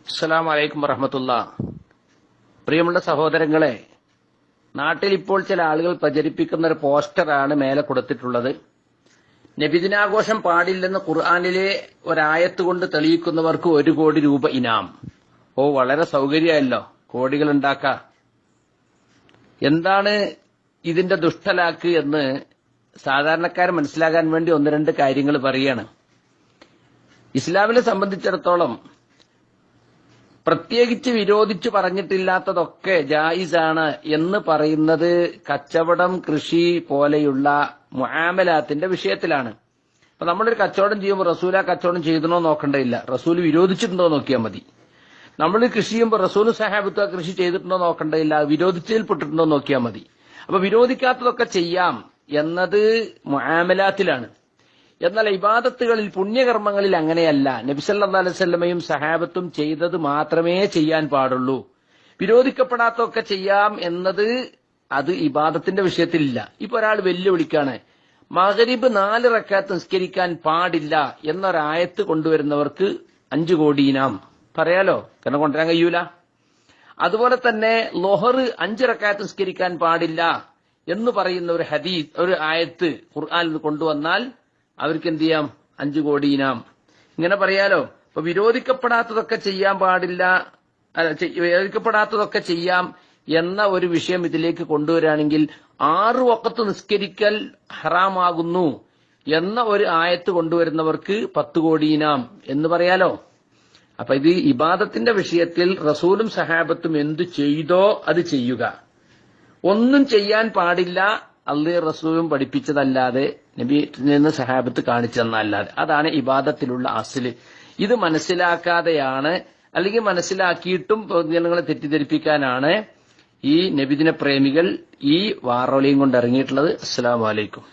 അസ്സലാമു അലൈക്കും വറഹ്മത്തുള്ളാഹി. പ്രിയമുള്ള സഹോദരങ്ങളെ, നാട്ടിൽ ഇപ്പോൾ ചില ആളുകൾ പ്രചരിപ്പിക്കുന്ന ഒരു പോസ്റ്ററാണ് മേലെ കൊടുത്തിട്ടുള്ളത്. നബിദിനാഘോഷം പാടില്ലെന്ന് ഖുർആനിലെ ഒരായത്ത് കൊണ്ട് തെളിയിക്കുന്നവർക്ക് 1 കോടി രൂപ ഇനാം. വളരെ സൗകര്യമല്ലോ, കോടികൾ ഉണ്ടാക്കാം. എന്താണ് ഇതിന്റെ ദുഷ്ടലാക്ക് എന്ന് സാധാരണക്കാർ മനസ്സിലാകാൻ വേണ്ടി 1-2 കാര്യങ്ങൾ പറയാണ്. ഇസ്ലാമിനെ സംബന്ധിച്ചിടത്തോളം പ്രത്യേകിച്ച് വിരോധിച്ചു പറഞ്ഞിട്ടില്ലാത്തതൊക്കെ ജായിസാണ് എന്ന് പറയുന്നത് കച്ചവടം, കൃഷി പോലെയുള്ള മുആമലാത്തിന്റെ വിഷയത്തിലാണ്. അപ്പൊ നമ്മളൊരു കച്ചവടം ചെയ്യുമ്പോൾ റസൂൽ ആ കച്ചവടം ചെയ്തണോ നോക്കണ്ടയില്ല, റസൂൽ വിരോധിച്ചിട്ടുണ്ടോ നോക്കിയാൽ മതി. നമ്മൾ കൃഷി ചെയ്യുമ്പോൾ റസൂൽ സഹാബത്ത് ആ കൃഷി ചെയ്തിട്ടുണ്ടോ നോക്കണ്ടയില്ല, വിരോധിച്ചതിൽപ്പെട്ടിട്ടുണ്ടോ നോക്കിയാൽ മതി. അപ്പൊ വിരോധിക്കാത്തതൊക്കെ ചെയ്യാം എന്നത് മുആമലാത്തിലാണ്. എന്നാൽ ഇബാദത്തുകളിൽ, പുണ്യകർമ്മങ്ങളിൽ അങ്ങനെയല്ല. നബി സല്ലല്ലാഹു അലൈഹി വസല്ലമയും സഹാബത്തും ചെയ്തത് മാത്രമേ ചെയ്യാൻ പാടുള്ളൂ. വിരോധിക്കപ്പെടാത്തതൊക്കെ ചെയ്യാം എന്നത് അത് ഇബാദത്തിന്റെ വിഷയത്തിലില്ല. ഇപ്പൊ ഒരാൾ വെല്ലുവിളിക്കാണ്, മഗ്രിബ് 4 റക്അത്ത് നിസ്കരിക്കാൻ പാടില്ല എന്നൊരായത്ത് കൊണ്ടുവരുന്നവർക്ക് 5 കോടി ഇനാം. പറയാലോ, കാരണം കൊണ്ടുവരാൻ കഴിയൂല. അതുപോലെ തന്നെ ളുഹർ 5 റക്അത്ത് നിസ്കരിക്കാൻ പാടില്ല എന്ന് പറയുന്ന ഒരു ഹദീസ്, ഒരു ആയത്ത് ഖുർആനിൽ കൊണ്ടുവന്നാൽ അവർക്ക് എന്ത് ചെയ്യാം? 5 കോടി ഇനാം. ഇങ്ങനെ പറയാലോ. അപ്പൊ വിരോധിക്കപ്പെടാത്തതൊക്കെ ചെയ്യാൻ പാടില്ല, വിരോധിക്കപ്പെടാത്തതൊക്കെ ചെയ്യാം എന്ന ഒരു വിഷയം ഇതിലേക്ക് കൊണ്ടുവരാണെങ്കിൽ 6 വഖത്ത് നിസ്കരിക്കൽ ഹറാമാകുന്നു എന്ന ഒരു ആയത്ത് കൊണ്ടുവരുന്നവർക്ക് 10 കോടി ഇനാം എന്ന് പറയാലോ. അപ്പൊ ഇത് ഇബാദത്തിന്റെ വിഷയത്തിൽ റസൂലും സഹാബത്തും എന്തു ചെയ്തോ അത് ചെയ്യുക. ഒന്നും ചെയ്യാൻ പാടില്ല അല്ലാഹുവും റസൂലും പഠിപ്പിച്ചതല്ലാതെ, നബി നിന്ന് സഹാബത്ത് കാണിച്ചെന്നല്ലാതെ. അതാണ് ഇബാദത്തിലുള്ള അസ്ല്. ഇത് മനസ്സിലാക്കാതെയാണ്, അല്ലെങ്കിൽ മനസ്സിലാക്കിയിട്ടും ജനങ്ങളെ തെറ്റിദ്ധരിപ്പിക്കാനാണ് ഈ നബിദിന പ്രേമികൾ ഈ വാറോലയും കൊണ്ട് ഇറങ്ങിയിട്ടുള്ളത്. അസ്സലാമു അലൈക്കും.